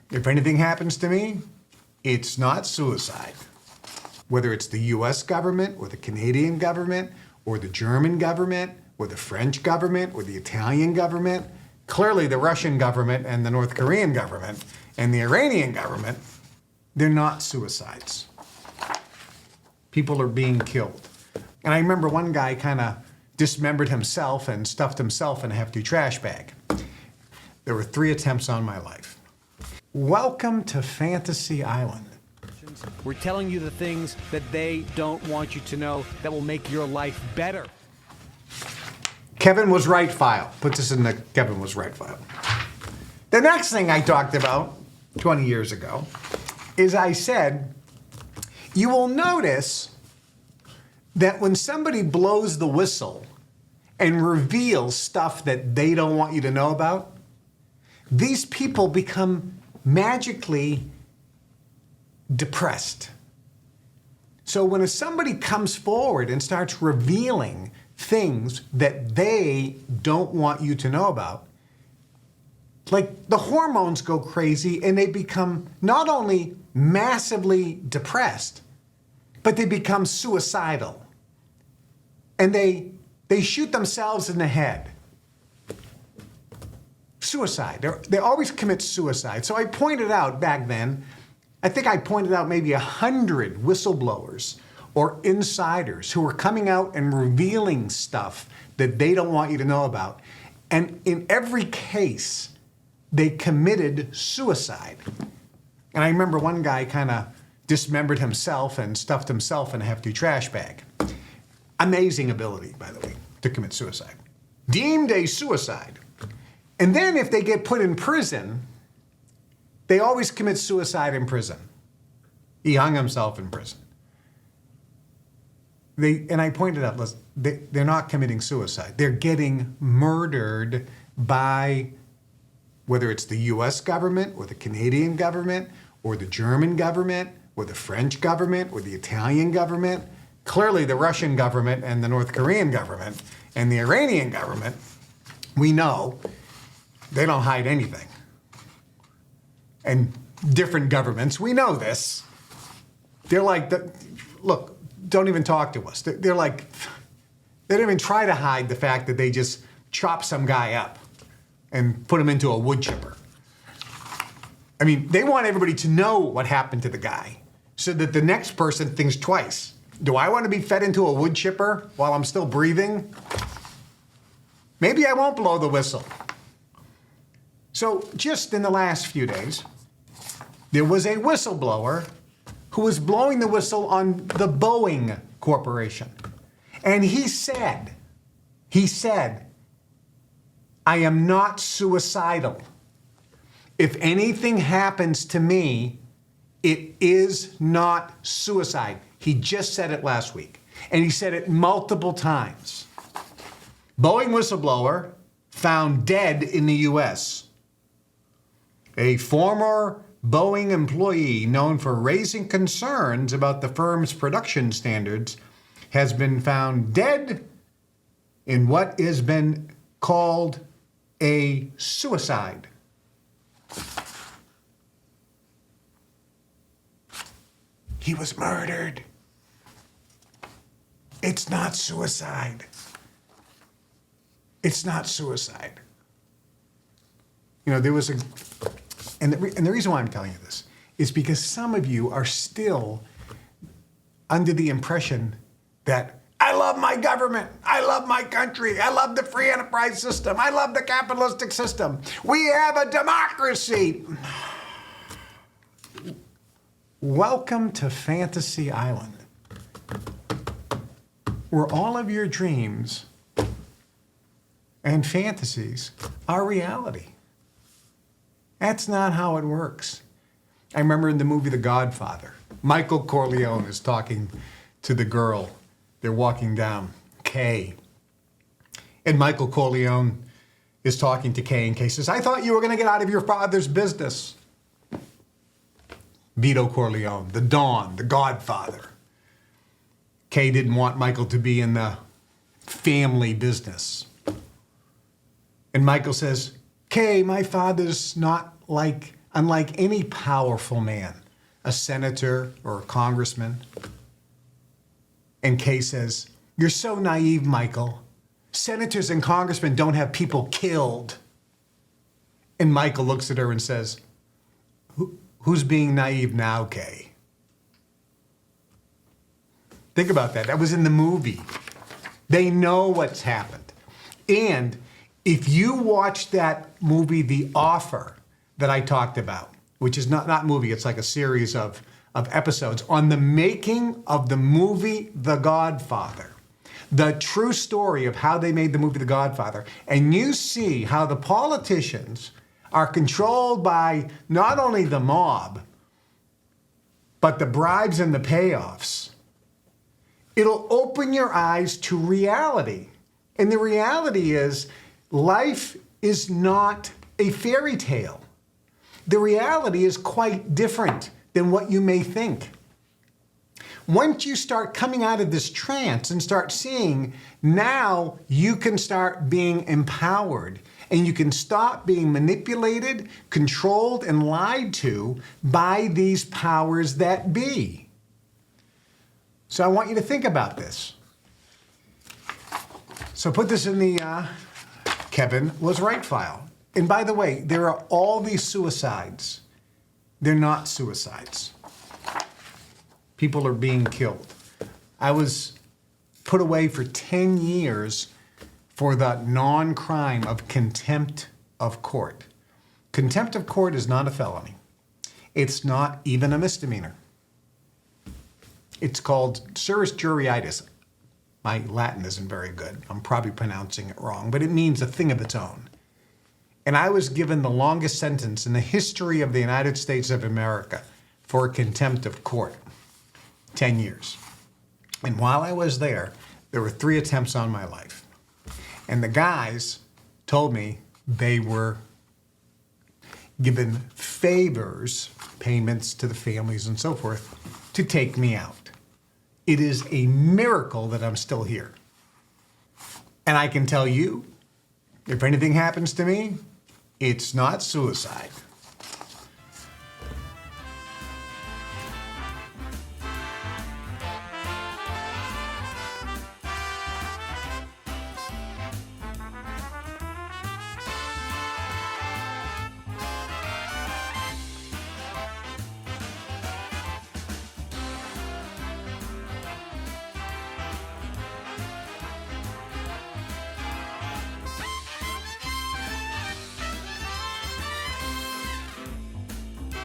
If anything happens to me, it's not suicide. Whether it's the US government or the Canadian government or the German government or the French government or the Italian government, clearly the Russian government and the North Korean government and the Iranian government, they're not suicides. People are being killed. And I remember one guy kind of dismembered himself and stuffed himself in a hefty trash bag. There were 3 attempts on my life. Welcome to Fantasy Island. We're telling you the things that they don't want you to know that will make your life better. Kevin was right file. Put this in the Kevin was right file. The next thing I talked about 20 years ago is I said, you will notice that when somebody blows the whistle and reveals stuff that they don't want you to know about, these people become magically depressed. So when somebody comes forward and starts revealing things that they don't want you to know about, like the hormones go crazy and they become not only massively depressed, but they become suicidal. And they shoot themselves in the head. Suicide. They always commit suicide. So I pointed out back then, I think I pointed out maybe 100 whistleblowers or insiders who were coming out and revealing stuff that they don't want you to know about. And in every case, they committed suicide. And I remember one guy kind of dismembered himself and stuffed himself in a hefty trash bag. Amazing ability, by the way, to commit suicide. Deemed a suicide. And then if they get put in prison, they always commit suicide in prison. He hung himself in prison. And I pointed out, listen, they're not committing suicide. They're getting murdered by, whether it's the US government or the Canadian government or the German government or the French government or the Italian government, clearly the Russian government and the North Korean government and the Iranian government, we know they don't hide anything. And different governments, we know this. They're like, look, don't even talk to us. They're like, they don't even try to hide the fact that they just chop some guy up and put him into a wood chipper. I mean, they want everybody to know what happened to the guy so that the next person thinks twice. Do I want to be fed into a wood chipper while I'm still breathing? Maybe I won't blow the whistle. So just in the last few days, there was a whistleblower who was blowing the whistle on the Boeing Corporation. And he said, I am not suicidal. If anything happens to me, it is not suicide. He just said it last week. And he said it multiple times. Boeing whistleblower found dead in the US. A former Boeing employee known for raising concerns about the firm's production standards has been found dead in what has been called a suicide. He was murdered. It's not suicide. It's not suicide. You know, there was and the reason why I'm telling you this is because some of you are still under the impression that I love my government, I love my country, I love the free enterprise system, I love the capitalistic system. We have a democracy. Welcome to Fantasy Island, where all of your dreams and fantasies are reality. That's not how it works. I remember in the movie The Godfather, Michael Corleone is talking to the girl. They're walking down, Kay. And Michael Corleone is talking to Kay, and Kay says, I thought you were going to get out of your father's business. Vito Corleone, the Don, the Godfather. Kay didn't want Michael to be in the family business. And Michael says, Kay, my father's not like unlike any powerful man, a senator or a congressman. And Kay says, "You're so naive, Michael. Senators and congressmen don't have people killed." And Michael looks at her and says, "Who's being naive now, Kay?" Think about that. That was in the movie. They know what's happened. And if you watch that movie, The Offer, that I talked about, which is not movie, it's like a series of episodes on the making of the movie The Godfather, the true story of how they made the movie The Godfather, and you see how the politicians are controlled by not only the mob, but the bribes and the payoffs, it'll open your eyes to reality. And the reality is, life is not a fairy tale. The reality is quite different than what you may think. Once you start coming out of this trance and start seeing, now you can start being empowered and you can stop being manipulated, controlled, and lied to by these powers that be. So I want you to think about this. So put this in the Kevin Was Right file. And by the way, there are all these suicides. They're not suicides. People are being killed. I was put away for 10 years for the non-crime of contempt of court. Contempt of court is not a felony. It's not even a misdemeanor. It's called serus juriditis. My Latin isn't very good. I'm probably pronouncing it wrong, but it means a thing of its own. And I was given the longest sentence in the history of the United States of America for contempt of court, 10 years. And while I was there were 3 attempts on my life. And the guys told me they were given favors, payments to the families and so forth, to take me out. It is a miracle that I'm still here. And I can tell you, if anything happens to me, it's not suicide.